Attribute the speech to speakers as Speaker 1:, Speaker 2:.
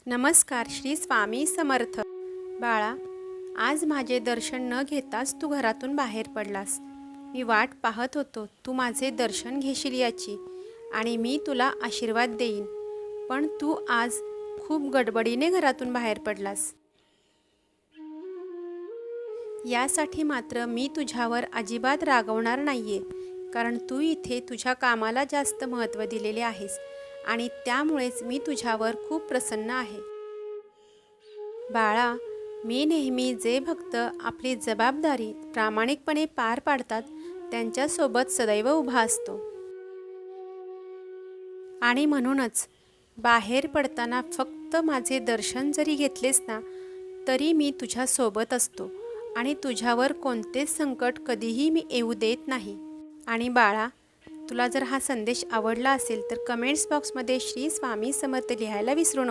Speaker 1: नमस्कार श्री स्वामी समर्थ. बाळा, आज माझे दर्शन न घेताच तू घरातून बाहेर पडलास. मी वाट पाहत होतो तू माझे दर्शन घेशील याची आणि मी तुला आशीर्वाद देईन. पण तू आज खूप गडबडीने घरातून बाहेर पडलास. यासाठी मात्र मी तुझ्यावर अजिबात रागवणार नाहीये, कारण तू इथे तुझ्या कामाला जास्त महत्त्व दिलेले आहेस आणि त्यामुळेच मी तुझ्यावर खूप प्रसन्न आहे. बाळा, मी नेहमी जे भक्त आपली जबाबदारी प्रामाणिकपणे पार पाडतात त्यांच्यासोबत सदैव उभा असतो. आणि म्हणूनच बाहेर पडताना फक्त माझे दर्शन जरी घेतलेस ना, तरी मी तुझ्यासोबत असतो आणि तुझ्यावर कोणतेच संकट कधीही मी येऊ देत नाही. आणि बाळा, तुला जर हा संदेश आवडला असेल तर कमेंट्स बॉक्समध्ये श्री स्वामी समर्थ लिहायला विसरू नको.